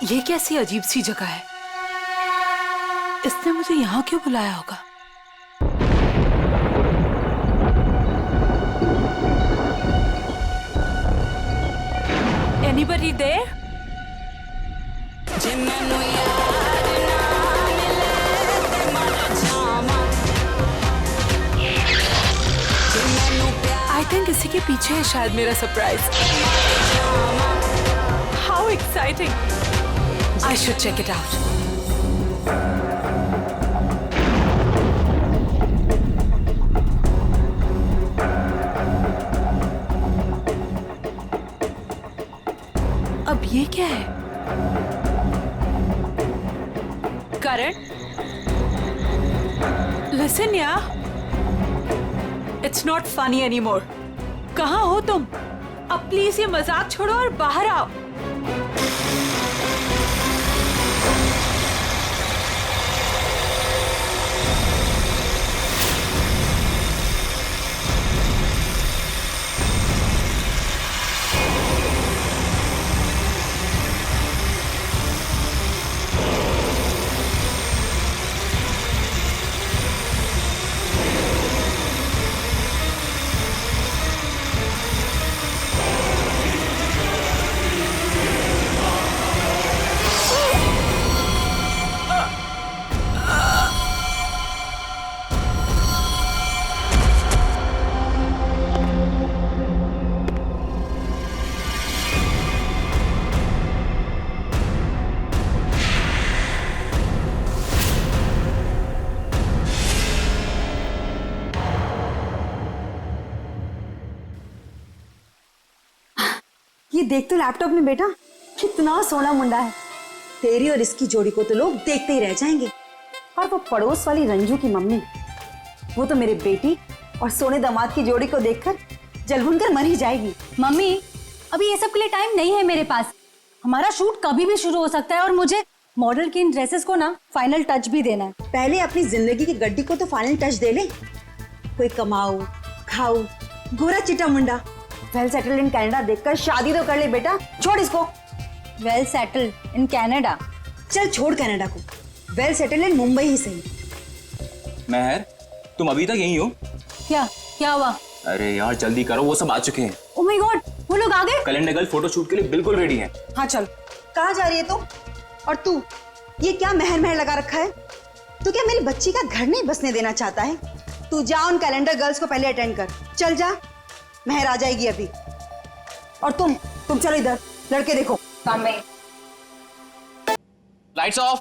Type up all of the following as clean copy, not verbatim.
ये कैसी अजीब सी जगह है? इसने मुझे यहाँ क्यों बुलाया होगा? Anybody there? I think इसी के पीछे है शायद मेरा surprise. How exciting! I should check it out. अब ये क्या है? करण, listen यार, it's not funny anymore. कहाँ हो तुम? अब प्लीज ये मजाक छोड़ो और बाहर आओ। ये देख तो लैपटॉप में बेटा, कितना सोना मुंडा है। तेरी और इसकी जोड़ी को तो लोग देखते ही रह जाएंगे। और वो पड़ोस वाली रंजू की मम्मी, वो तो मेरे बेटी और सोने दामाद की जोड़ी को देखकर जलभुन कर मर ही जाएगी। मम्मी, अभी ये सब के लिए टाइम नहीं है मेरे पास। हमारा शूट कभी भी शुरू हो सकता है और मुझे मॉडल की इन ड्रेसेस को ना फाइनल टच भी देना है। पहले अपनी जिंदगी की गड्डी को तो फाइनल टच दे ले। कोई कमाऊ खाऊ गोरा चिटा मुंडा वेल सेटल्ड इन कनाडा देखकर शादी तो कर ले बेटा। छोड़ इसको। Well settled in Canada? चल छोड़ कनाडा को, वेल सेटल्ड इन मुंबई ही सही। महर, तुम अभी तक यहीं हो? क्या हुआ? अरे यार जल्दी करो, वो सब आ चुके हैं। ओह माय गॉड, वो लोग आ गए? कैलेंडर गर्ल फोटो शूट के लिए बिल्कुल रेडी हैं। हाँ चल। कहाँ जा रही है तू? और तू ये क्या महर महर लगा रखा है? तू क्या मेरी बच्ची का घर नहीं बसने देना चाहता है? तू जा उन कैलेंडर गर्ल्स को पहले अटेंड कर। चल जा, महर आ जाएगी अभी। और तुम चलो इधर, लड़के देखो। काम में। Lights off.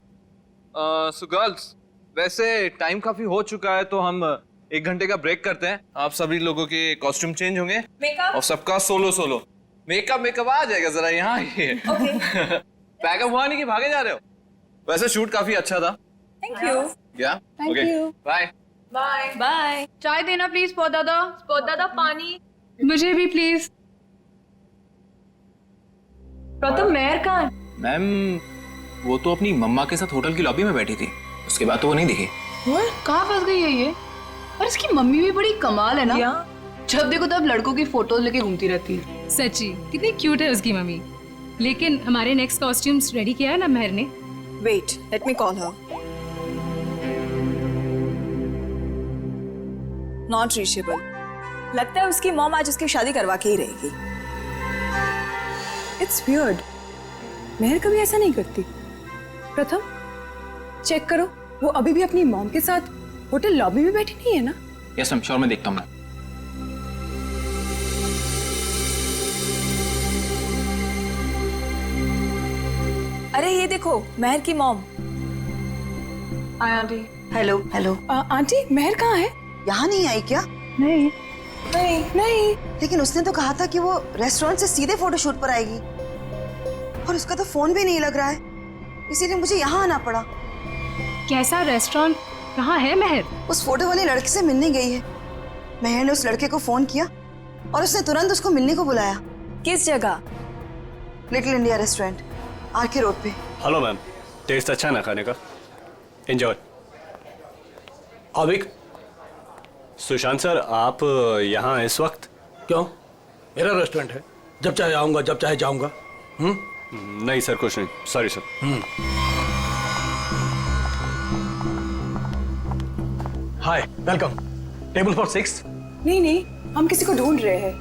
सो गर्ल्स, वैसे टाइम काफी हो चुका है तो हम 1 घंटे का ब्रेक करते हैं। आप सभी लोगों के कॉस्ट्यूम चेंज होंगे और सबका सोलो मेकअप आ जाएगा। जरा यहाँ ये पैकअप हुआ नहीं कि भागे जा रहे हो? वैसे शूट काफी अच्छा था। Thank you. या ओके, बाय बाय। चाय देना प्लीज। स्पॉट दादा पानी मुझे भी प्लीज। प्रथम मेहर कहाँ है? मैम, वो तो अपनी मम्मा के साथ होटल की लॉबी में बैठी थी, उसके बाद तो वो नहीं दिखी। कहाँ फंस गई है ये? और इसकी मम्मी भी बड़ी कमाल है ना। जब देखो तब लड़कों की फोटोज लेके घूमती रहती है। सच्ची कितनी क्यूट है उसकी मम्मी। लेकिन हमारे नेक्स्ट कॉस्ट्यूम्स रेडी किया है ना महर ने? Wait, let me call her. Not reachable. लगता है उसकी मॉम आज उसकी शादी करवा के ही रहेगी। इट्स वियर्ड, मेहर कभी ऐसा नहीं करती। प्रथम चेक करो, वो अभी भी अपनी मॉम के साथ होटल लॉबी में बैठी नहीं है ना? यस मैम, श्योर, मैं देखता हूँ। अरे ये देखो, मेहर की mom. Hi aunty. Hello hello. Aunty, Mehar कहाँ है? यहाँ नहीं आई क्या? नहीं। लेकिन उसने तो कहा था कि वो रेस्टोरेंट से सीधे फोटोशूट पर आएगी, और उसका तो फोन भी नहीं लग रहा है, इसीलिए मुझे यहाँ आना पड़ा। कैसा रेस्टोरेंट? कहाँ है महर? उस फोटो वाले लड़के से मिलने गई है। महर ने उस लड़के को फोन किया और उसने तुरंत उसको मिलने को बुलाया। किस जगह? Little India restaurant, RK road पे। हेलो मैम, टेस्ट अच्छा ना खाने का? एंजॉय। अभिक, सुशांत सर, आप यहाँ इस वक्त? क्यों? मेरा रेस्टोरेंट है, जब चाहे आऊंगा, जब चाहे जाऊंगा। नहीं सर, कुछ नहीं, sorry sir. Hi, welcome. Table for 6। नहीं नहीं, हम किसी को ढूंढ रहे हैं।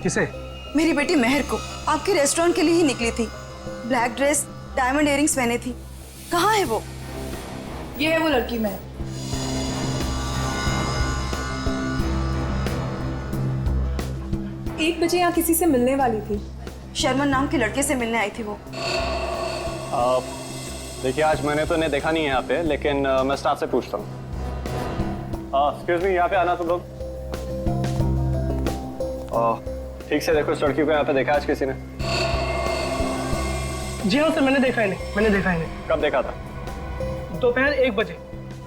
किसे? मेरी बेटी मेहर को आपके रेस्टोरेंट के लिए ही निकली थी। ब्लैक ड्रेस, डायमंड इयरिंग्स पहने थी। कहाँ है वो? ये है वो लड़की मैं। 1 बजे यहाँ किसी से मिलने वाली थी। शर्मन नाम के लड़के से मिलने आई थी वो। देखिए, आज मैंने तो इन्हें देखा नहीं है यहाँ पे, लेकिन मैं स्टाफ से पूछता हूँ। एक्सक्यूज मी, यहाँ पे आना सब लोग। ठीक से देखो, इस लड़की को यहाँ पे देखा आज किसी ने? जी हाँ सर, मैंने देखा इन्हें। कब देखा था? दोपहर 1 बजे।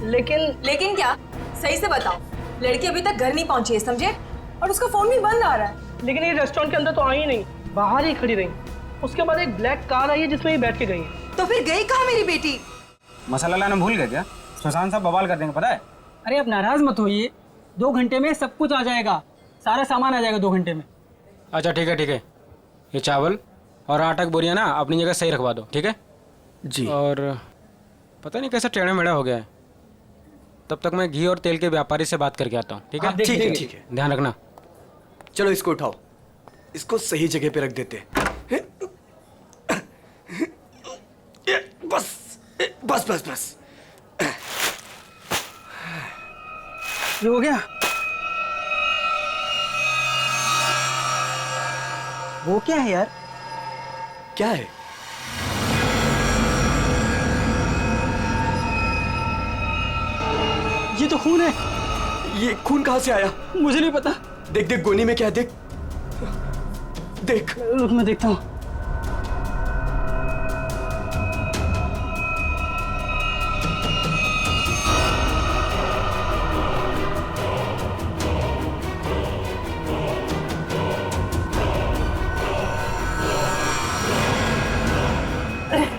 लेकिन क्या? सही से बताओ। लड़की अभी तक घर नहीं पहुंची है, समझे? और उसका फोन भी बंद आ रहा है। लेकिन ये रेस्टोरेंट के अंदर तो आई ही नहीं, बाहर ही खड़ी रही। उसके बाद एक ब्लैक कार आई है जिसमें ये बैठ के गई है। तो फिर गई कहाँ मेरी बेटी? मसाला लाना भूल गए क्या? सुशांत साहब बवाल कर देंगे, पता है? अरे आप नाराज मत होइए, 2 घंटे में सब कुछ आ जाएगा, सारा सामान आ जाएगा 2 घंटे में। अच्छा ठीक है, ये चावल और आटा की बोरियां ना अपनी जगह सही रखवा दो, ठीक है जी। और पता नहीं कैसा टेढ़ा मेढ़ा हो गया है, तब तक मैं घी और तेल के व्यापारी से बात करके आता हूँ, ठीक है? ठीक है। ध्यान रखना। चलो इसको उठाओ, इसको सही जगह पे रख देते हैं। बस। ये हो गया? वो क्या है यार? क्या है? ये तो खून है। ये खून कहाँ से आया? मुझे नहीं पता। देख गोनी में क्या है, देख। रुक, मैं देखता हूँ।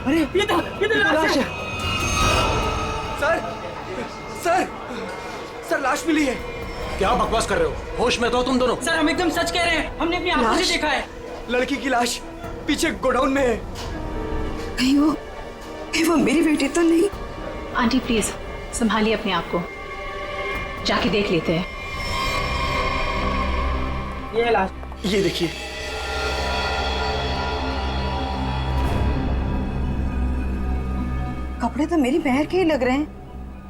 अरे ये तो लाश है। सर लाश मिली है। क्या बकवास कर रहे हो? होश में तो तुम दोनों। सर हम एकदम सच कह रहे हैं, हमने अपनी आंखों से देखा है। लड़की की लाश पीछे गोडाउन में है। कहीं वो मेरी बेटी तो नहीं? आंटी प्लीज संभालिए अपने आप को, जाके देख लेते हैं। ये है लाश। ये देखिए। कपड़े तो मेरी बहन के ही लग रहे हैं।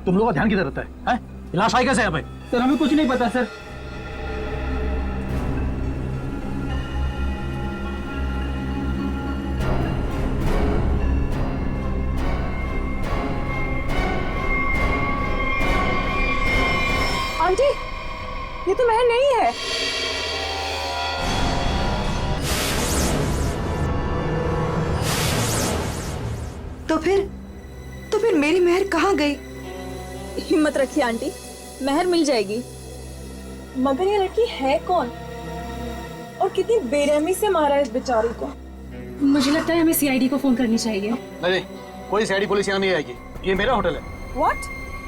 तुम लोगों का ध्यान किधर रहता है? लाश आई कैसे है भाई? सर हमें कुछ नहीं पता सर। आंटी, ये तो महल नहीं है। तो फिर मेरी मेहर कहाँ गई? हिम्मत रखिए आंटी, मेहर मिल जाएगी। मगर ये लड़की है कौन और कितनी बेरहमी से मारा है इस बेचारी को? मुझे लगता है हमें सीआईडी को फोन करनी चाहिए। नहीं, कोई सीआईडी पुलिस यहाँ नहीं आएगी, ये मेरा होटल है। व्हाट?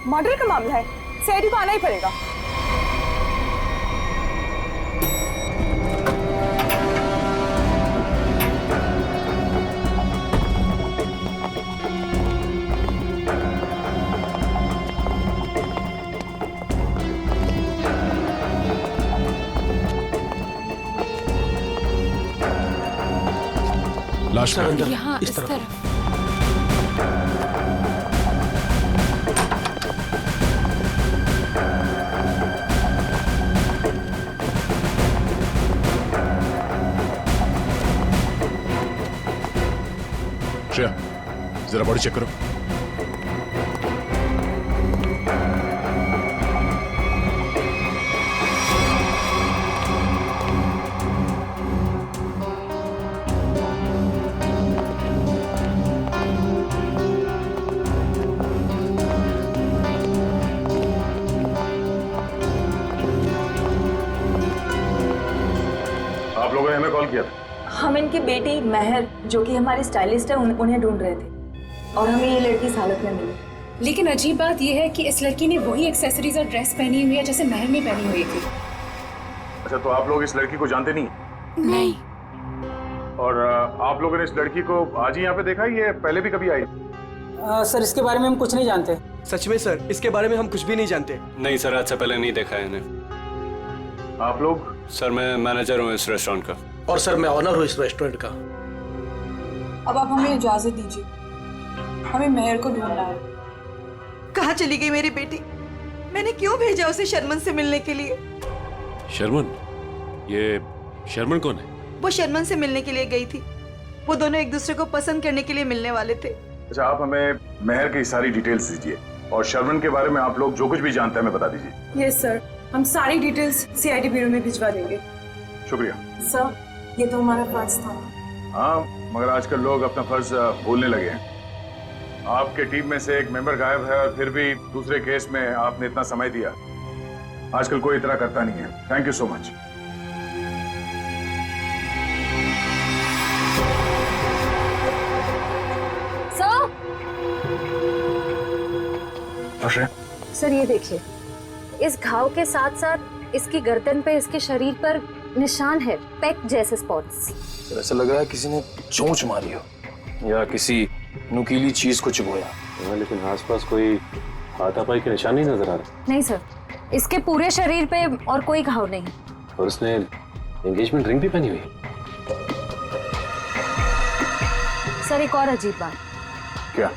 मर्डर का मामला है, सीआईडी को आना ही पड़ेगा। लाश अंदर यहाँ इस तरफ। श्रेया, जरा बॉडी चेक करो। आप लोगों ने हमें कॉल किया था? हम इनकी बेटी मेहर, जो कि हमारी स्टाइलिस्ट है, उन्हें ढूंढ रहे थे और हमें ये लड़की इस हालत में मिली। लेकिन अजीब बात यह है कि इस लड़की ने वही एक्सेसरीज और ड्रेस पहनी हुई है जैसे मेहर ने पहनी हुई थी। अच्छा, तो आप लोग इस लड़की को जानते नहीं? नहीं। और आप लोगों ने इस लड़की को आज ही यहाँ पे देखा, ये पहले भी कभी आई? सर इसके बारे में हम कुछ नहीं जानते। सच में सर, इसके बारे में हम कुछ भी नहीं जानते। नहीं सर, आज से पहले नहीं देखा है इन्हें। आप लोग? सर मैं मैनेजर हूँ इस रेस्टोरेंट का। और सर मैं ऑनर हूँ इस रेस्टोरेंट का। अब आप हमें इजाजत दीजिए, हमें मेहर को ढूंढना है। कहाँ चली गई मेरी बेटी? मैंने क्यों भेजा उसे शर्मन से मिलने के लिए? शर्मन? ये शर्मन कौन है? वो शर्मन से मिलने के लिए गई थी। वो दोनों एक दूसरे को पसंद करने के लिए मिलने वाले थे। अच्छा, आप हमें मेहर की सारी डिटेल्स दीजिए और शर्मन के बारे में आप लोग जो कुछ भी जानते हैं हमें बता दीजिए। यस सर, हम सारी डिटेल्स सीआईडी ब्यूरो में भिजवा देंगे। शुक्रिया सर, ये तो हमारा फर्ज था। हाँ, मगर आजकल लोग अपना फर्ज भूलने लगे हैं। आपके टीम में से एक मेंबर गायब है और फिर भी दूसरे केस में आपने इतना समय दिया। आजकल कोई इतना करता नहीं है। Thank you so much. Sir ये देखिए, इस घाव के साथ साथ इसकी गर्दन पे, इसके शरीर पर निशान है, पेक जैसे स्पॉट्स। ऐसा लग रहा है किसी ने चोंच मारी हो या किसी नुकीली चीज को चुभोया। लेकिन आसपास कोई हाथापाई के निशान नहीं नजर आ रहे। नहीं सर, इसके पूरे शरीर पे और कोई घाव नहीं। और उसने एंगेजमेंट रिंग भी पहनी हुई। सर एक और अजीब बात। क्या?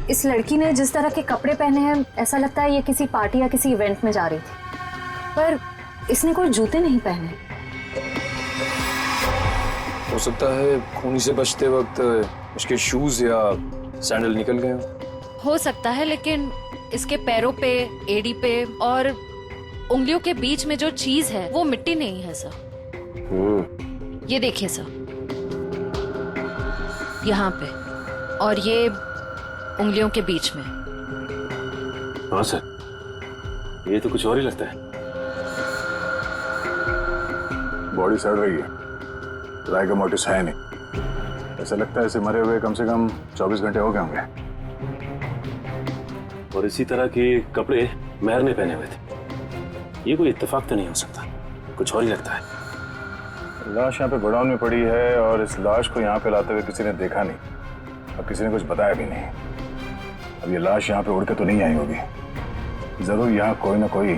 इस लड़की ने जिस तरह के कपड़े पहने हैं, ऐसा लगता है ये किसी पार्टी या किसी इवेंट में जा रही थी, पर इसने कोई जूते नहीं पहने। हो सकता है खूनी से बचते वक्त इसके शूज या सैंडल निकल गए हो सकता है, लेकिन इसके पैरों पे, एड़ी पे और उंगलियों के बीच में जो चीज है वो मिट्टी नहीं है सर। ये देखिए सर, यहाँ पे और ये उंगलियों के बीच में। हाँ सर, ये तो कुछ और ही लगता है। बॉडी सड़ रही है, राइगर मोटिस है नहीं। ऐसा लगता है इसे मरे हुए कम से कम 24 घंटे हो गए होंगे। और इसी तरह के कपड़े मेहर ने पहने हुए थे। ये कोई इत्तेफाक तो नहीं हो सकता, कुछ और ही लगता है। लाश यहाँ पे गोडाउन में पड़ी है और इस लाश को यहाँ पे लाते हुए किसी ने देखा नहीं और किसी ने कुछ बताया भी नहीं। अब ये लाश यहाँ पे उड़ के तो नहीं आई होगी। जरूर यहाँ कोई ना कोई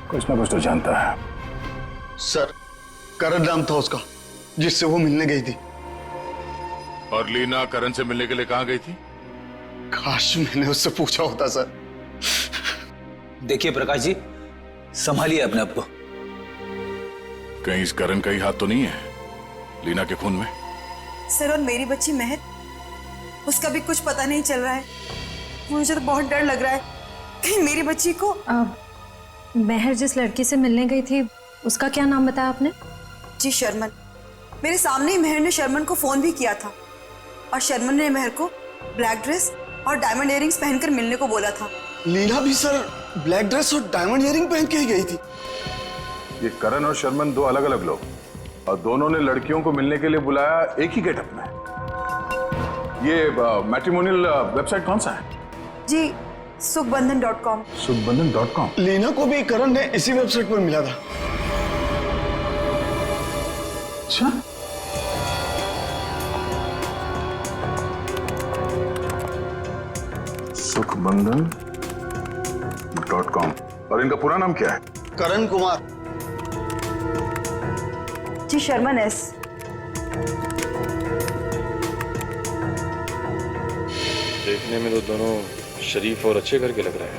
कुछ ना कुछ तो जानता है। सर, करण नाम था उसका जिससे वो मिलने गई थी। और लीना करण से मिलने के लिए कहाँ गई थी? काश मैंने उससे पूछा होता सर। देखिए प्रकाश जी, संभालिए अपने आप को। कहीं इस करण का ही हाथ तो नहीं है लीना के खून में? सर, और मेरी बच्ची महर, उसका भी कुछ पता नहीं चल रहा है। मुझे तो बहुत डर लग रहा है कि मेरी बच्ची को। महर जिस लड़की से मिलने गई थी, उसका क्या नाम बताया आपने? जी शर्मन। मेरे सामने ही महर ने शर्मन को फोन भी किया था और शर्मन ने महर को ब्लैक ड्रेस और डायमंड इयरिंग्स पहनकर मिलने को बोला था। लीना भी सर ब्लैक ड्रेस और डायमंड इयरिंग पहन के ही गई थी। ये करण और शर्मन दो अलग अलग लोग, और दोनों ने लड़कियों को मिलने के लिए बुलाया एक ही गेटअप में। ये मैट्रिमोनियल वेबसाइट कौन सा है? जी सुखबंधन.com। सुखबंधन.com। लीना को भी करण ने इसी वेबसाइट पर मिला था। अच्छा, सुखबंधन.com। और इनका पूरा नाम क्या है? करण कुमार। जी शर्मन एस। देखने में तो दोनों शरीफ और अच्छे घर के लग रहे हैं।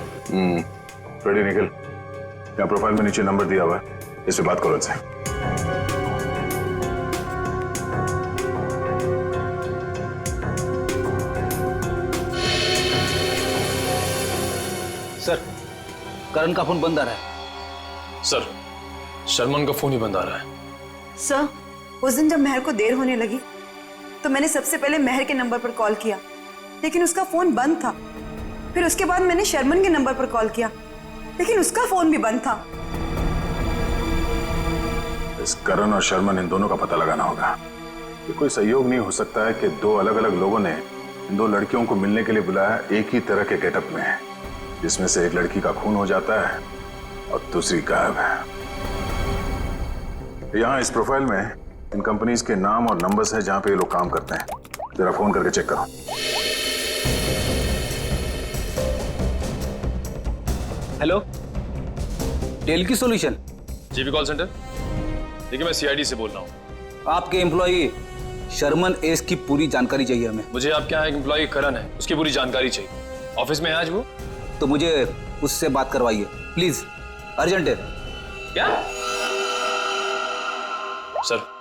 रेडी निकल। यहाँ प्रोफाइल में नीचे नंबर दिया हुआ है, इससे बात करो इनसे। सर, करण का फोन बंद आ रहा है। सर, शर्मन का फोन ही बंद आ रहा है। सर, उस दिन जब महर को देर होने लगी तो मैंने सबसे पहले महर के नंबर पर कॉल किया, लेकिन उसका फोन बंद था। फिर उसके बाद मैंने शर्मन के नंबर पर कॉल किया, लेकिन उसका फोन भी बंद था। इस करण और शर्मन, इन दोनों का पता लगाना होगा। ये कोई सहयोग नहीं हो सकता है कि दो अलग अलग लोगों ने इन दो लड़कियों को मिलने के लिए बुलाया एक ही तरह के गेटअप में, जिसमें से एक लड़की का खून हो जाता है और दूसरी गायब है। यहाँ इस प्रोफाइल में इन कंपनीज के नाम और नंबर्स हैं जहां पे ये लोग काम करते हैं। जरा फोन करके चेक करो। हेलो, टेल की सॉल्यूशन। GB call centre. देखिए, मैं सीआईडी से बोल रहा हूँ। आपके एम्प्लॉई शर्मन एस की पूरी जानकारी चाहिए हमें। मुझे आपके यहाँ एक एम्प्लॉय करण है, उसकी पूरी जानकारी चाहिए। ऑफिस में है आज वो? तो मुझे उससे बात करवाइए प्लीज, अर्जेंट है। क्या सर?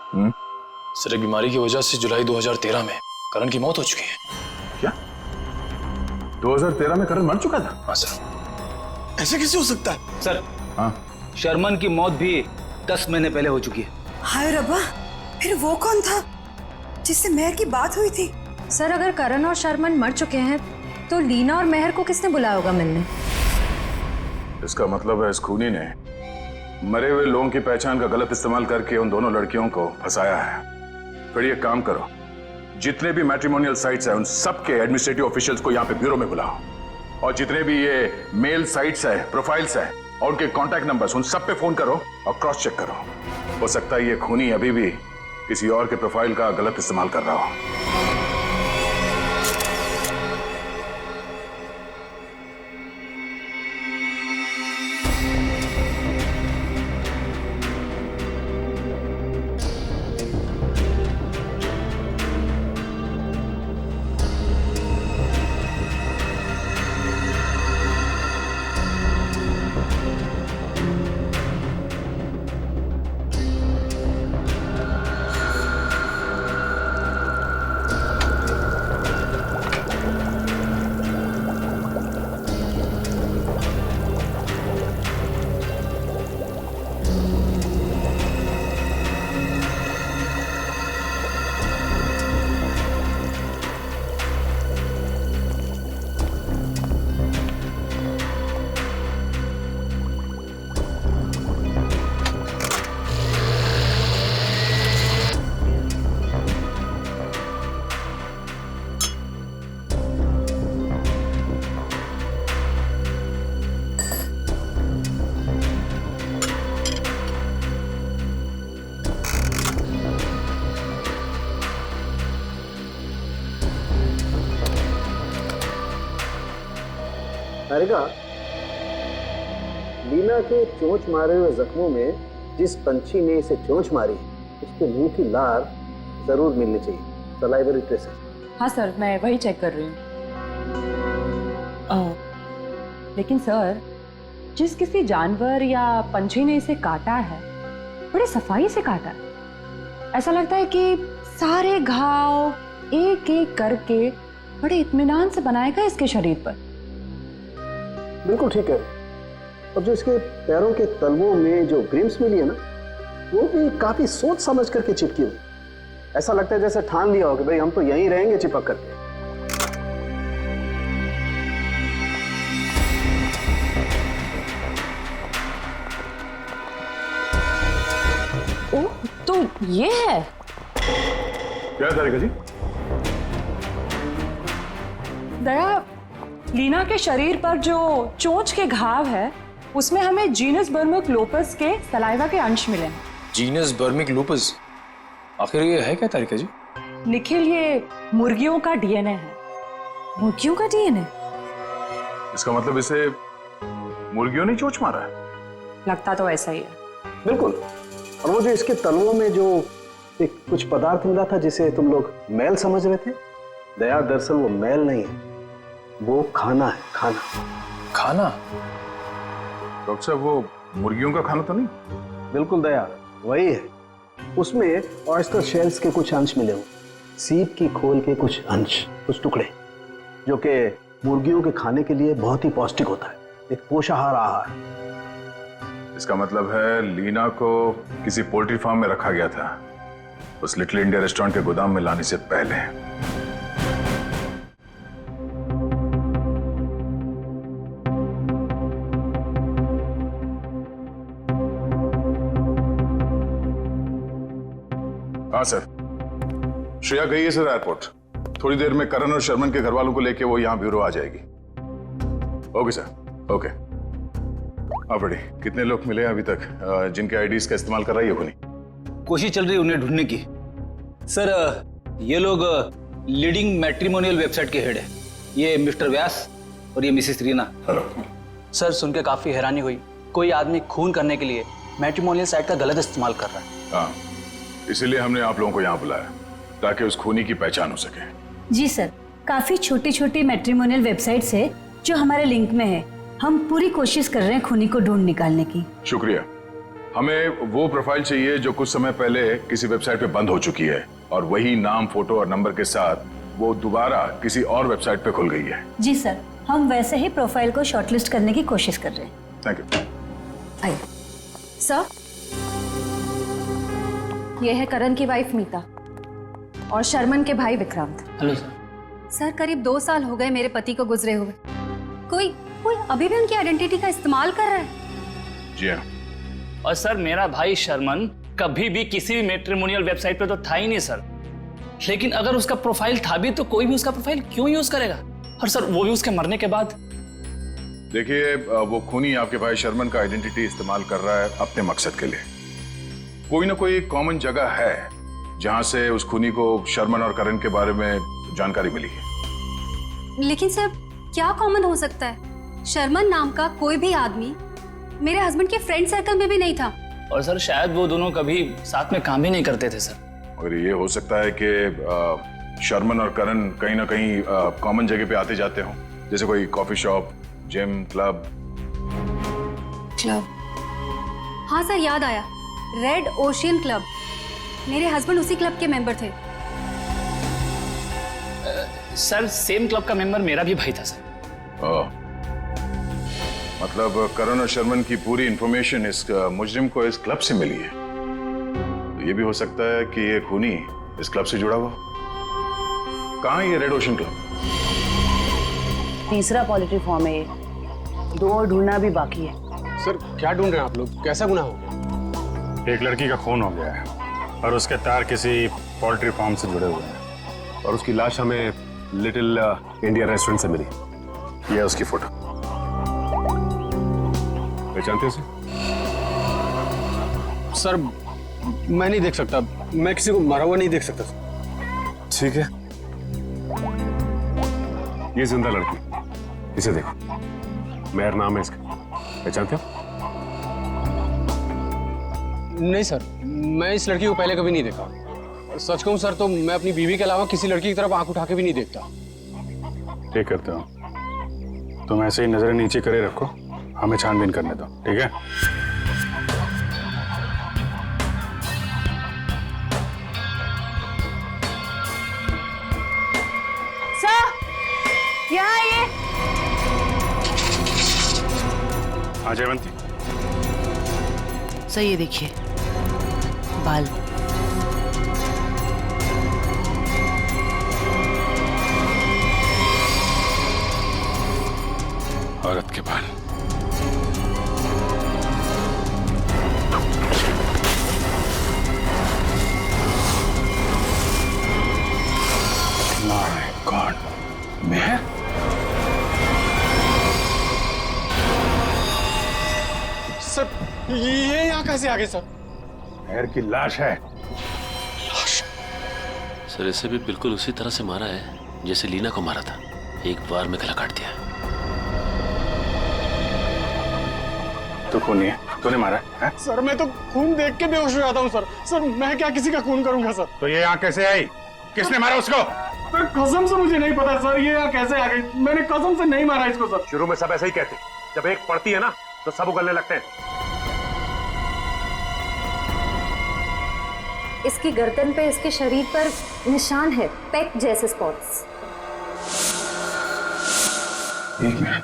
सर, एक बीमारी की वजह से जुलाई 2013 में करण की मौत हो चुकी है। क्या 2013 में करण मर चुका था? हाँ सर। ऐसे कैसे हो सकता है सर? हाँ, शर्मन की मौत भी 10 महीने पहले हो चुकी है। हाय रब्बा, फिर वो कौन था जिससे मेहर की बात हुई थी? सर, अगर करण और शर्मन मर चुके हैं तो लीना और मेहर को किसने बुलाया होगा मिलने? इसका मतलब है इस खूनी ने मरे हुए लोगों की पहचान का गलत इस्तेमाल करके उन दोनों लड़कियों को फंसाया है। फिर ये काम करो, जितने भी मैट्रिमोनियल साइट्स हैं उन सबके एडमिनिस्ट्रेटिव ऑफिशियल्स को यहाँ पे ब्यूरो में बुलाओ, और जितने भी ये मेल साइट्स है, प्रोफाइल्स है और उनके कॉन्टैक्ट नंबर्स, उन सब पे फोन करो और क्रॉस चेक करो। हो सकता है ये खूनी अभी भी किसी और के प्रोफाइल का गलत इस्तेमाल कर रहा हो। तारिका, लीना के चोंच मारे हुए जख्मों में जिस पंछी ने इसे चोंच मारी उसकी मीठी लार जरूर मिलनी चाहिए, सलाइवरी ट्रेसेस। हाँ सर, मैं वही चेक कर रही हूँ। लेकिन सर, जिस किसी जानवर या पंछी ने इसे काटा है बड़े सफाई से काटा है। ऐसा लगता है कि सारे घाव एक एक करके बड़े इत्मीनान से बनाएगा इसके शरीर पर। बिल्कुल ठीक है। और जो इसके पैरों के तलवों में जो ग्रिम्स मिली है ना, वो भी काफी सोच समझ करके चिपकी हुई। ऐसा लगता है जैसे ठान लिया हो कि भाई हम तो यहीं रहेंगे चिपक करके। ओह, तो ये है। क्या तारिका जी? दया, लीना के शरीर पर जो चोंच के घाव है उसमें हमें जीनस बर्मिक लोपस के सलाइवा के अंश मिले हैं। जीनस बर्मिक लूपस? आखिर ये है क्या तारिका जी? निखिल, ये मुर्गियों का डीएनए है। मुर्गियों का डीएनए? इसका मतलब इसे मुर्गियों ने चोंच मारा है? लगता तो ऐसा ही है। बिल्कुल। और वो जो इसके तलवों में जो एक कुछ पदार्थ मिला था जिसे तुम लोग मैल समझ रहे थे, दया दरअसल वो मैल नहीं है, वो खाना है। खाना? खाना? डॉक्टर साहब, वो मुर्गियों का खाना तो नहीं? बिल्कुल दया, वही है। उसमें ऑयस्टर शेल्स के कुछ अंश मिले हुए, सीप की खोल के कुछ अंश, कुछ टुकड़े, जो कि मुर्गियों के खाने के लिए बहुत ही पौष्टिक होता है, एक पोषाहार आहार। इसका मतलब है लीना को किसी पोल्ट्री फार्म में रखा गया था, उस लिटिल इंडिया रेस्टोरेंट के गोदाम में लाने से पहले। हाँ सर, श्रेया गई है सर एयरपोर्ट। थोड़ी देर में करण और शर्मन के घर वालों को लेके वो यहाँ ब्यूरो आ जाएगी। Okay sir, okay. हाँ बड़ी, कितने लोग मिले अभी तक जिनके आईडीज का इस्तेमाल कर रही है खुनी? कोशिश चल रही है उन्हें ढूंढने की। सर ये लोग लीडिंग मैट्रिमोनियल वेबसाइट के हेड है, ये मिस्टर व्यास और ये मिसेस रीना। सर सुन के काफी हैरानी हुई, कोई आदमी खून करने के लिए मैट्रिमोनियल साइट का गलत इस्तेमाल कर रहा है। हाँ, इसीलिए हमने आप लोगों को यहाँ बुलाया ताकि उस खूनी की पहचान हो सके। जी सर, काफी छोटी छोटी मैट्रिमोनियल वेबसाइट्स है जो हमारे लिंक में है। हम पूरी कोशिश कर रहे हैं खूनी को ढूंढ निकालने की। शुक्रिया। हमें वो प्रोफाइल चाहिए जो कुछ समय पहले किसी वेबसाइट पे बंद हो चुकी है और वही नाम, फोटो और नंबर के साथ वो दोबारा किसी और वेबसाइट पे खुल गई है। जी सर, हम वैसे ही प्रोफाइल को शॉर्टलिस्ट करने की कोशिश कर रहे हैं। Thank you. आइए सर, ये है करण की वाइफ मीता और शर्मन के भाई विक्रांत। Hello sir. सर करीब 2 साल हो गए मेरे पति को गुजरे हुए। कोई अभी भी उनकी आइडेंटिटी का इस्तेमाल कर रहा है। जी हाँ। और सर मेरा भाई शर्मन कभी भी किसी भी मैट्रिमोनियल वेबसाइट पे तो था ही नहीं सर। लेकिन अगर उसका प्रोफाइल था भी तो कोई भी उसका प्रोफाइल क्यों यूज करेगा, और सर वो भी उसके मरने के बाद। देखिए, वो खूनी आपके भाई शर्मन का आइडेंटिटी इस्तेमाल कर रहा है अपने मकसद के लिए। कोई ना कोई कॉमन जगह है जहां से उस खूनी को शर्मन और करण के बारे में जानकारी मिली है। लेकिन सर क्या कॉमन हो सकता है? शर्मन नाम का कोई भी आदमी मेरे हस्बैंड के फ्रेंड सर्कल में भी नहीं था। और सर शायद वो दोनों कभी साथ में काम भी नहीं करते थे सर। और ये हो सकता है कि शर्मन और करण कहीं ना कहीं कॉमन जगह पे आते जाते हों, जैसे कोई कॉफी शॉप, जिम, क्लब। हाँ सर, याद आया, रेड ओशियन क्लब। मेरे हस्बैंड उसी क्लब के मेंबर थे। सर सेम क्लब का मेंबर मेरा भी भाई था सर। मतलब करण और शर्मन की पूरी इंफॉर्मेशन इस मुजरिम को इस क्लब से मिली है। तो ये भी हो सकता है कि ये खूनी इस क्लब से जुड़ा हुआ। कहाँ है ये रेड ओशन क्लब? तीसरा पॉजिटिव फॉर्म है, 2 और ढूंढना भी बाकी है। सर क्या ढूंढ रहे हैं आप लोग? कैसा गुनाह हो गया? एक लड़की का खून हो गया है और उसके तार किसी पोल्ट्री फार्म से जुड़े हुए हैं और उसकी लाश हमें लिटिल इंडिया रेस्टोरेंट से मिली। ये है उसकी फोटो। पहचानते हैं सर मैं नहीं देख सकता, मैं किसी को मरा हुआ नहीं देख सकता। ठीक है, ये जिंदा लड़की, इसे देखो, मेहर नाम है इसका। पहचानते हो? नहीं सर, मैं इस लड़की को पहले कभी नहीं देखा। सच कहूं सर तो मैं अपनी बीवी के अलावा किसी लड़की की तरफ आंख उठा के भी नहीं देखता। ठीक करते हो, तुम ऐसे ही नजरें नीचे करे रखो, हमें छानबीन करने दो, ठीक है? सर यहाँ आइए। हाँ जयवंती। सर ये देखिए बाल। औरत के बाल। My God, Mehar? सर ये यहाँ कैसे आ गए सर? मेहर की लाश है। सर इसे भी बिल्कुल उसी तरह से मारा है जैसे लीना को मारा था, एक बार में गला काट दिया। तो खूनी है, तूने मारा है? सर मैं तो खून देख के बेहोश हो जाता हूँ सर। सर मैं क्या किसी का खून करूंगा सर? तो ये यहाँ कैसे आई? किसने मारा उसको? सर कसम से मुझे नहीं पता सर, ये यहाँ कैसे आ गई? मैंने कसम से नहीं मारा इसको सर। शुरू में सब ऐसे ही कहते, जब एक पड़ती है ना तो सब उगलने लगते हैं। इसकी गर्दन पे, इसके शरीर पर निशान है, पेक जैसे स्पॉट्स। एक मिनट,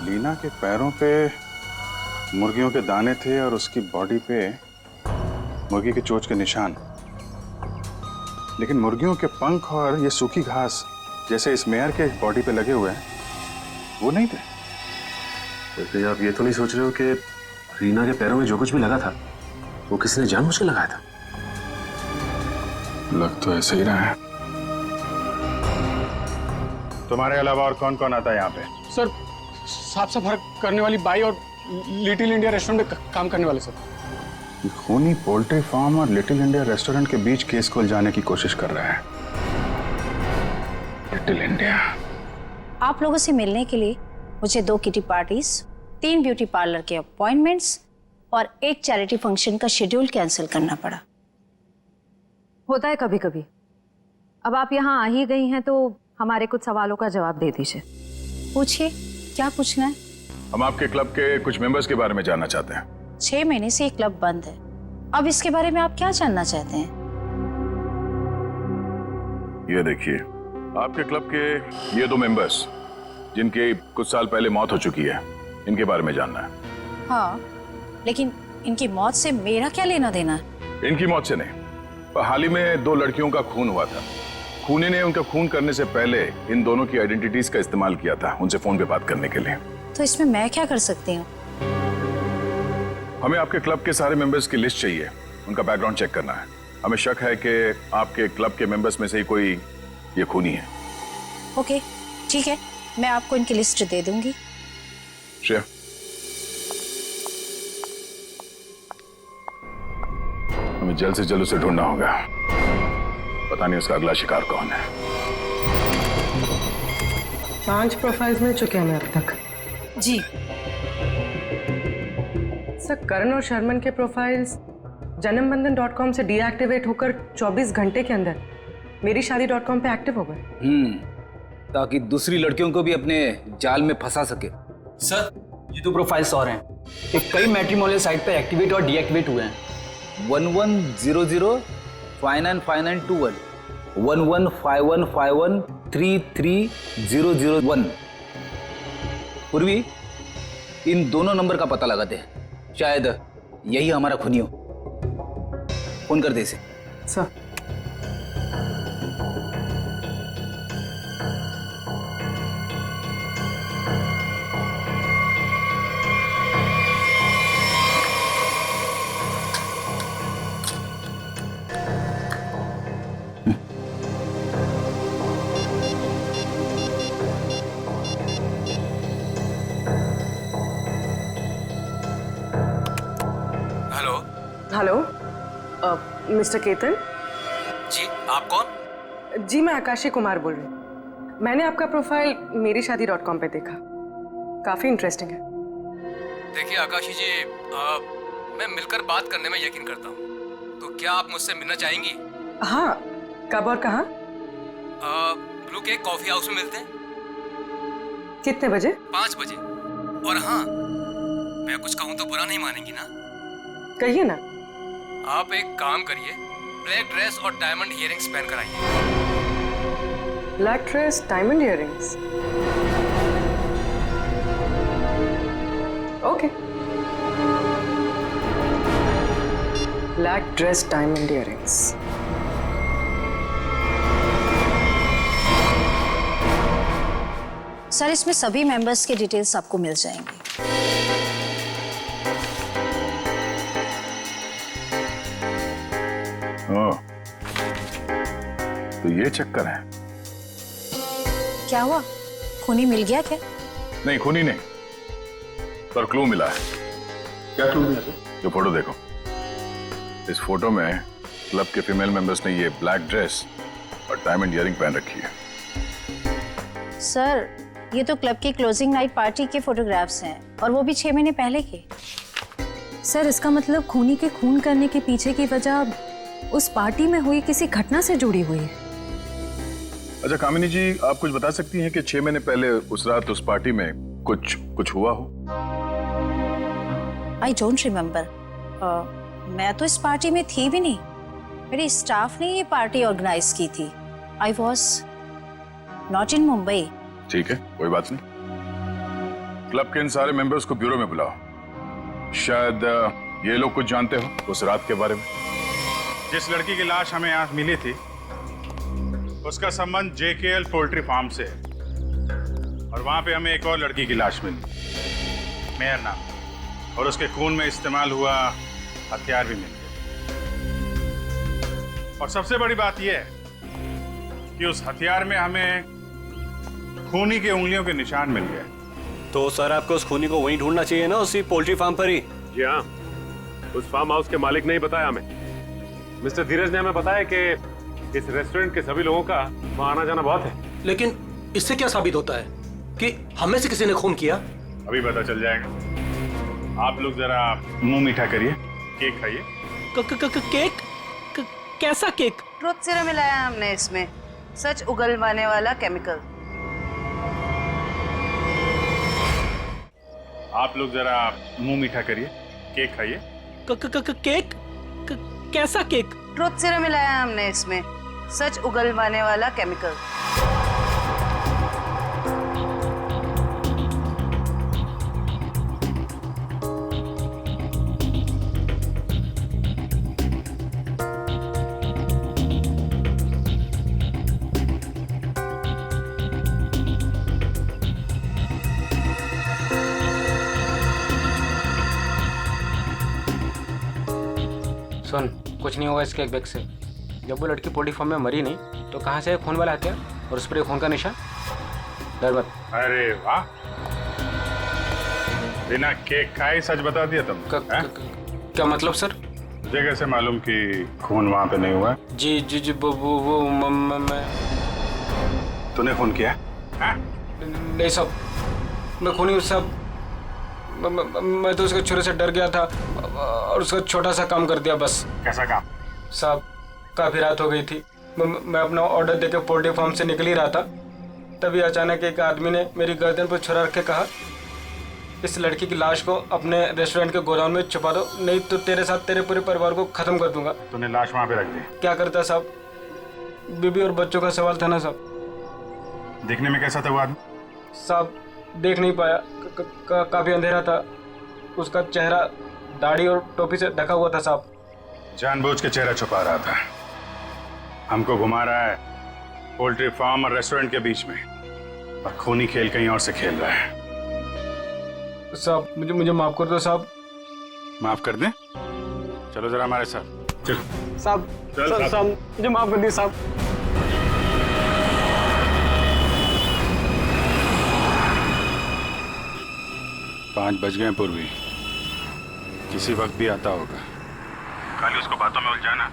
लीना के पैरों पे मुर्गियों के दाने थे और उसकी बॉडी पे मुर्गी के चोंच के निशान, लेकिन मुर्गियों के पंख और ये सूखी घास जैसे इस मेयर के बॉडी पे लगे हुए हैं वो नहीं थे। तो आप ये तो नहीं सोच रहे हो कि रीना के पैरों में जो कुछ भी लगा था वो किसी ने जानबूझ के लगाया था? लग तो ऐसे ही रहा है। तुम्हारे अलावा और कौन कौन आता है यहाँ पे? सर साफ सफाई करने वाली बाई और लिटिल इंडिया रेस्टोरेंट में काम करने वाले सर। ये खूनी पोल्ट्री फार्म और लिटिल इंडिया रेस्टोरेंट के बीच केस को उलझाने की कोशिश कर रहा है। Little India. आप लोगों से मिलने के लिए मुझे 2 किटी पार्टीज, 3 ब्यूटी पार्लर के अपॉइंटमेंट्स और 1 चैरिटी फंक्शन का शेड्यूल कैंसिल करना पड़ा। होता है कभी कभी। अब आप यहाँ आ ही गई हैं तो हमारे कुछ सवालों का जवाब दे दीजिए। पूछिए, क्या पूछना है? हम आपके क्लब के कुछ मेंबर्स के बारे में जानना चाहते हैं। 6 महीने से ये क्लब बंद है। अब इसके बारे में आप क्या जानना चाहते हैं? ये देखिए, आपके क्लब के ये 2 मेंबर्स जिनके कुछ साल पहले मौत हो चुकी है, इनके बारे में जानना है। हाँ, लेकिन इनकी मौत से मेरा क्या लेना देना है? इनकी मौत से नहीं, पर हाल ही में 2 लड़कियों का खून हुआ था। खूनी ने उनका खून करने से पहले इन दोनों की आइडेंटिटीज का इस्तेमाल किया था उनसे फोन पे बात करने के लिए। तो इसमें मैं क्या कर सकती हूँ? हमें आपके क्लब के सारे मेंबर्स की लिस्ट चाहिए, उनका बैकग्राउंड चेक करना है। हमें शक है कि आपके क्लब के मेंबर्स में से ही कोई ये खूनी है। ओके, ठीक है, मैं आपको इनकी लिस्ट दे दूंगी। श्रेया, हमें जल्द से जल्द उसे ढूंढना होगा। पता नहीं उसका अगला शिकार कौन है। 5 प्रोफाइल्स मिल चुके हैं हमें अब तक। जी सर, करण और शर्मन के प्रोफाइल्स जन्मबंधन.com से डीएक्टिवेट होकर 24 घंटे के अंदर मेरीशादी.com पे एक्टिव हो गए। ताकि दूसरी लड़कियों को भी अपने जाल में फंसा सके। सर, ये 2 प्रोफाइल्स और हैं। ये कई मैट्रिमोनियल साइट पे एक्टिवेट और डीएक्टिवेट हुए हैं। 1100 595921 115151 33001। पूर्वी, इन दोनों नंबर का पता लगाते हैं, शायद यही हमारा खूनी हो। फोन कर दे इसे। Sir, hello, mister Ketan. जी, आप कौन? जी, मैं आकाशी कुमार बोल रही हूँ। मैंने आपका प्रोफाइल मेरीशादी.com पे देखा, काफी इंटरेस्टिंग है। देखिए आकाशी जी, मैं मिलकर बात करने में यकीन करता हूँ, तो क्या आप मुझसे मिलना चाहेंगी? हाँ, कब और कहाँ? ब्लू केक कॉफी हाउस में मिलते हैं। कितने बजे? 5 बजे। और हाँ, मैं कुछ कहूँ तो बुरा नहीं मानेंगी ना? कहिए ना। आप एक काम करिए, ब्लैक ड्रेस और डायमंड इयररिंग्स पहन कर आइए। Black dress, diamond earrings. Okay. Black dress, diamond earrings. Sir, इसमें सभी मेंबर्स के डिटेल्स आपको मिल जाएंगे। तो ये चक्कर है। क्या हुआ, खूनी मिल गया क्या? नहीं, खूनी नहीं, पर क्लू मिला है। क्या क्लू मिला सर? जो फोटो देखो, इस फोटो में क्लब के फीमेल मेंबर्स ने ये ब्लैक ड्रेस और डायमंड इयररिंग पहन रखी है। सर, ये तो क्लब की क्लोजिंग नाइट पार्टी के फोटोग्राफ्स हैं, और वो भी 6 महीने पहले के। सर, इसका मतलब खूनी के खून करने के पीछे की वजह उस पार्टी में हुई किसी घटना से जुड़ी हुई है। अच्छा कामिनी जी, आप कुछ बता सकती हैं कि 6 महीने पहले उस रात उस पार्टी में कुछ हुआ हो? I don't remember. मैं तो इस पार्टी में थी भी नहीं। मेरे स्टाफ ने ये पार्टी ऑर्गेनाइज की थी। I was not in Mumbai. ठीक है, कोई बात नहीं। क्लब के इन सारे मेंबर्स को ब्यूरो में बुलाओ। शायद ये लोग कुछ जानते हो उस रात के बारे में। जिस लड़की की लाश हमें यहाँ मिली थी, उसका संबंध JKL पोल्ट्री फार्म से है, और वहां पे हमें एक और लड़की की लाश मिली, मेहर नाम, और उसके खून में इस्तेमाल हुआ हथियार भी मिल गए। और सबसे बड़ी बात यह है कि उस हथियार में हमें खूनी के उंगलियों के निशान मिल गए। तो सर, आपको उस खूनी को वहीं ढूंढना चाहिए ना, उसी पोल्ट्री फार्म पर ही? जी हाँ, उस फार्म हाउस के मालिक ने ही बताया हमें। मिस्टर धीरज ने हमें बताया कि इस रेस्टोरेंट के सभी लोगों का वहां आना जाना बहुत है। लेकिन इससे क्या साबित होता है कि हमें से किसी ने खून किया? अभी पता चल जाएगा। आप लोग जरा मुंह मीठा करिए, केक खाइए। केक? कैसा केक? ट्रुथ सीरम मिलाया हमने इसमें, सच उगलवाने वाला केमिकल। आप लोग जरा मुंह मीठा करिए, केक खाइए। केक? कैसा केक? ट्रुथ सीरम मिलाया हमने इसमें, सच उगलवाने वाला केमिकल। सुन, कुछ नहीं होगा इसके एक बैग से। जब वो लड़की पोल्ट्री फार्म में मरी नहीं तो कहाँ से खून वाला हथियार और उस पर खून का निशान? डर मत। अरे वाह, बिना केक खाए सच बता दिया तुम। क्या मतलब सर? मुझे कैसे मालूम कि खून वहां पे नहीं हुआ? जी जी जी वो मैं तूने खून किया? नहीं साहब, मैं खूनी हूँ साहब। मैं तो उसके छुरे से डर गया था और उसका छोटा सा काम कर दिया बस। कैसा काम? साहब, काफी रात हो गई थी। मैं अपना ऑर्डर देके पोल्ट्री फार्म से निकल ही रहा था, तभी अचानक एक आदमी ने मेरी गर्दन पर छुरा रख के कहा, इस लड़की की लाश को अपने रेस्टोरेंट के गोदाम में छुपा दो, नहीं तो तेरे साथ तेरे पूरे परिवार को खत्म कर दूंगा। तूने लाश वहां पे रख दी? क्या करता साहब, बीबी और बच्चों का सवाल था ना साहब। देखने में कैसा था वो आदमी? साहब, देख नहीं पाया, काफी अंधेरा था। उसका चेहरा दाढ़ी और टोपी से ढका हुआ था साहब। जानबूझ के चेहरा छुपा रहा था, हमको घुमा रहा है पोल्ट्री फार्म और रेस्टोरेंट के बीच में, और खूनी खेल कहीं और से खेल रहा है। साहब, मुझे माफ कर दो साहब। माफ कर दें? चलो जरा हमारे साथ। चल साहब, साहब मुझे माफ कर दिए साहब। पाँच बज गए पूर्वी, किसी वक्त भी आता होगा। खाली उसको बातों में उलझाना,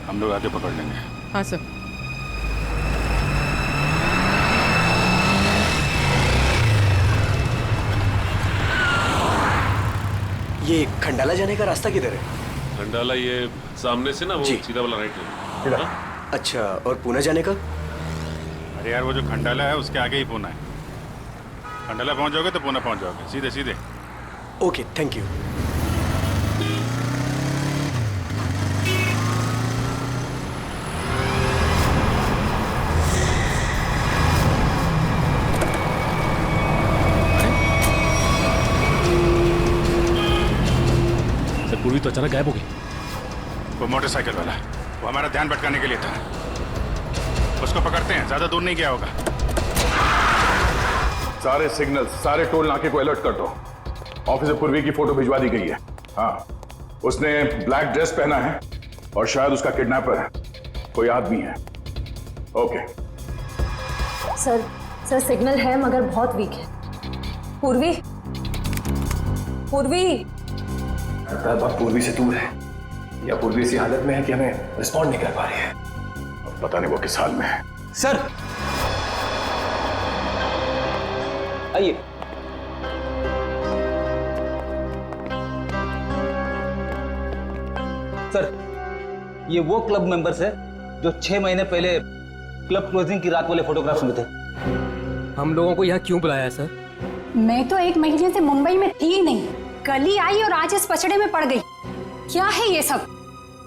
हम लोग आके पकड़ लेंगे। हाँ सर। ये खंडाला जाने का रास्ता किधर है? खंडाला ये सामने से ना, वो सीधा वाला राइट है। अच्छा, और पुणे जाने का? अरे यार, वो जो खंडाला है उसके आगे ही पुणे है। खंडाला पहुंच जाओगे तो पुणे पहुंच जाओगे, सीधे सीधे। Okay, thank you. पूर्वी तो अचानक गायब हो गई। वो मोटरसाइकिल वाला, वो हमारा ध्यान भटकाने के लिए था। उसको पकड़ते हैं, ज्यादा दूर नहीं गया होगा। सारे सिग्नल, सारे टोल नाके को अलर्ट कर दो। ऑफिसर पूर्वी की फोटो भिजवा दी गई है। हाँ, उसने ब्लैक ड्रेस पहना है और शायद उसका किडनैपर कोई आदमी है। ओके सर सिग्नल है मगर बहुत वीक है। पूर्वी पूर्वी से दूर है या पूर्वी इसी हालत में है कि हमें रिस्पॉन्ड नहीं कर पा रही है। अब पता नहीं वो किस हाल में है। सर आइए। सर, ये वो क्लब मेंबर्स है जो 6 महीने पहले क्लब क्लोजिंग की रात वाले फोटोग्राफ्स में थे। हम लोगों को यहाँ क्यों बुलाया है सर? मैं तो 1 महीने से मुंबई में थी नहीं, कल ही आई और आज इस पचड़े में पड़ गई। क्या है ये सब?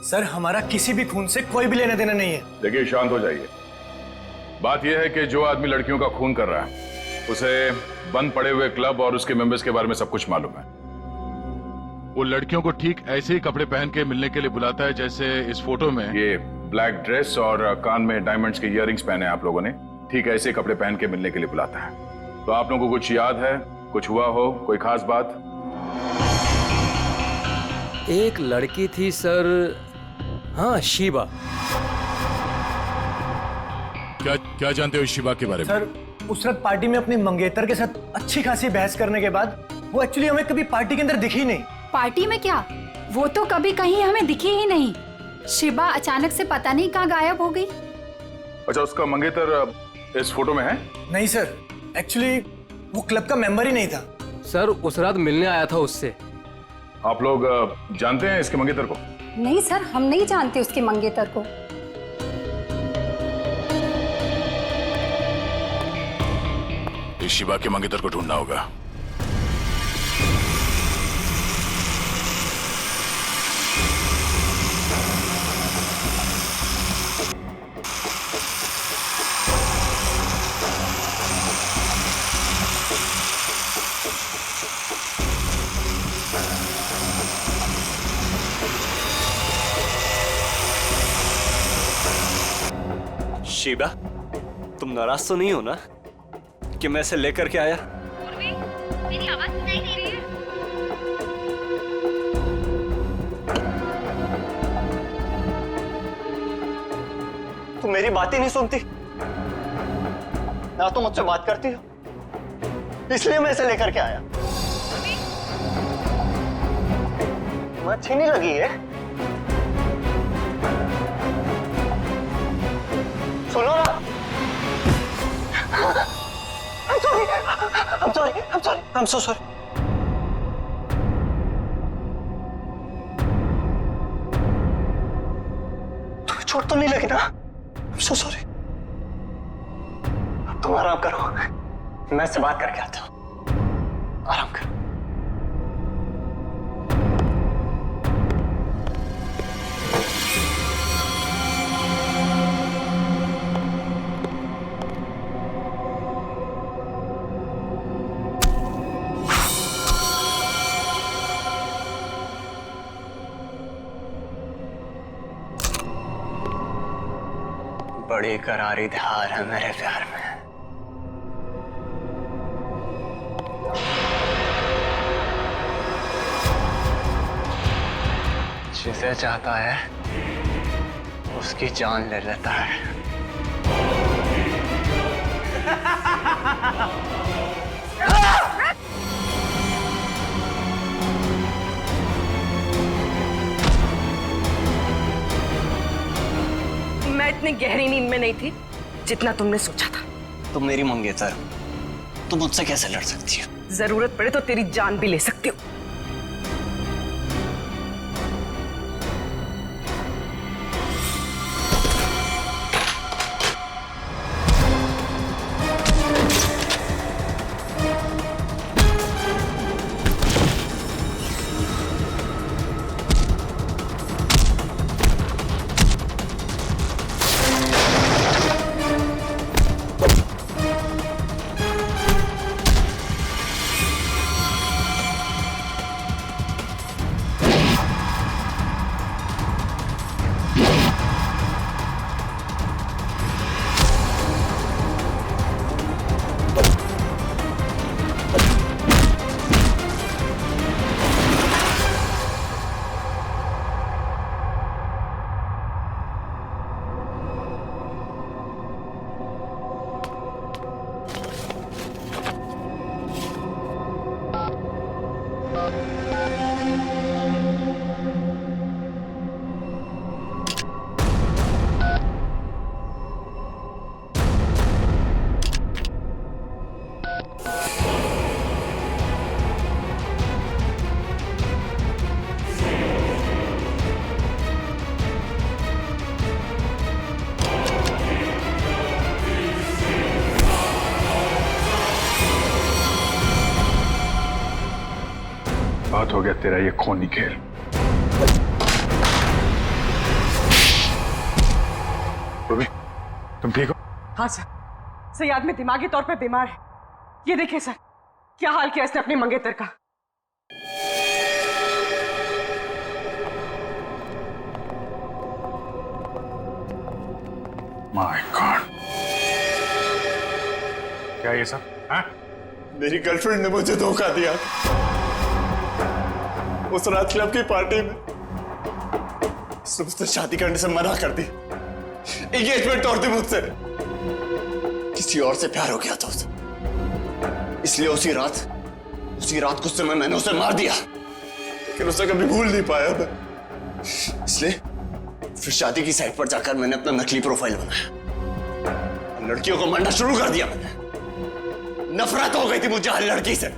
सर, हमारा किसी भी खून से कोई भी लेना देना नहीं है। देखिए, शांत हो जाइए। बात यह है कि जो आदमी लड़कियों का खून कर रहा है उसे बंद पड़े हुए क्लब और उसके मेंबर्स के बारे में सब कुछ मालूम है। वो लड़कियों को ठीक ऐसे ही कपड़े पहन के मिलने के लिए बुलाता है जैसे इस फोटो में। ये ब्लैक ड्रेस और कान में डायमंड्स के इयररिंग्स पहने आप लोगों ने, ठीक ऐसे कपड़े पहन के मिलने के लिए बुलाता है। तो आप लोगों को कुछ याद है, कुछ हुआ हो, कोई खास बात? एक लड़की थी सर, हाँ, शिवा। क्या जानते हो शिवा के बारे में? सर, उस रात पार्टी में अपनी मंगेतर के साथ अच्छी खासी बहस करने के बाद वो एक्चुअली हमें कभी पार्टी के अंदर दिखी नहीं। पार्टी में क्या? वो तो कभी कहीं हमें दिखी ही नहीं। शिबा अचानक से पता नहीं कहाँ गायब हो गई। अच्छा, उसका मंगेतर इस फोटो में है? नहीं सर, एक्चुअली वो क्लब का मेंबर ही नहीं था। सर उस रात मिलने आया था उससे। आप लोग जानते हैं इसके मंगेतर को? नहीं सर, हम नहीं जानते उसके मंगेतर को। इस शिवा के मंगेतर को ढूंढना होगा। शीबा, तुम नाराज तो नहीं हो ना कि मैं इसे लेकर के आया? मेरी आवाज सुनाई दे रही है? तुम मेरी बात ही नहीं सुनती ना, तो मुझसे बात करती हो, इसलिए मैं इसे लेकर के आया। तुम्हें अच्छी नहीं लगी है? सुनो ना। I'm so sorry. तुम्हें चोट तो नहीं लगी ना? I'm so sorry. अब तुम आराम करो, मैं इससे बात करके आता हूँ। आराम करो। बड़ी करारी धार है मेरे प्यार में। जिसे चाहता है उसकी जान ले लेता है। मैं इतनी गहरी नींद में नहीं थी जितना तुमने सोचा था। तुम मेरी मंगेतर, तुम मुझसे कैसे लड़ सकती हो? जरूरत पड़े तो तेरी जान भी ले सकती हो। बात हो गया तेरा ये खूनी खेल। रूबी, तुम ठीक हो? हाँ सर, सयाद में दिमागी तौर पे बीमार है। ये देखिए सर, क्या हाल किया इसने अपने मंगेतर का। माय गॉड, क्या ये सब? हाँ? मेरी गर्लफ्रेंड ने मुझे धोखा दिया उस रात क्लब की पार्टी में। उसने मुझसे शादी करने से मना कर दी, एंगेजमेंट तोड़ दी मुझसे। किसी और से प्यार हो गया था उसे, इसलिए उसी रात गुस्से में मैंने उसे मार दिया। लेकिन उसे कभी भूल नहीं पाया मैं। इसलिए फिर शादी की साइट पर जाकर मैंने अपना नकली प्रोफाइल बनाया। लड़कियों को मारना शुरू कर दिया मैंने। नफरत हो गई थी मुझे हर लड़की से,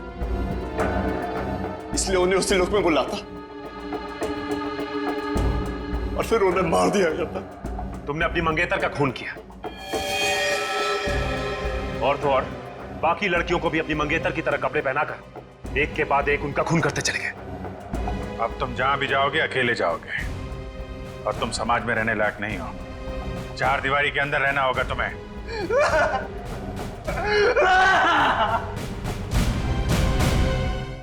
इसलिए उन्हें उसी लुक में बुलाता और फिर उन्हें मार दिया करता। तुमने अपनी मंगेतर का खून किया, और तो और बाकी लड़कियों को भी अपनी मंगेतर की तरह कपड़े पहनाकर एक के बाद एक उनका खून करते चले गए। अब तुम जहां भी जाओगे अकेले जाओगे, और तुम समाज में रहने लायक नहीं हो। चार दीवारी के अंदर रहना होगा तुम्हें।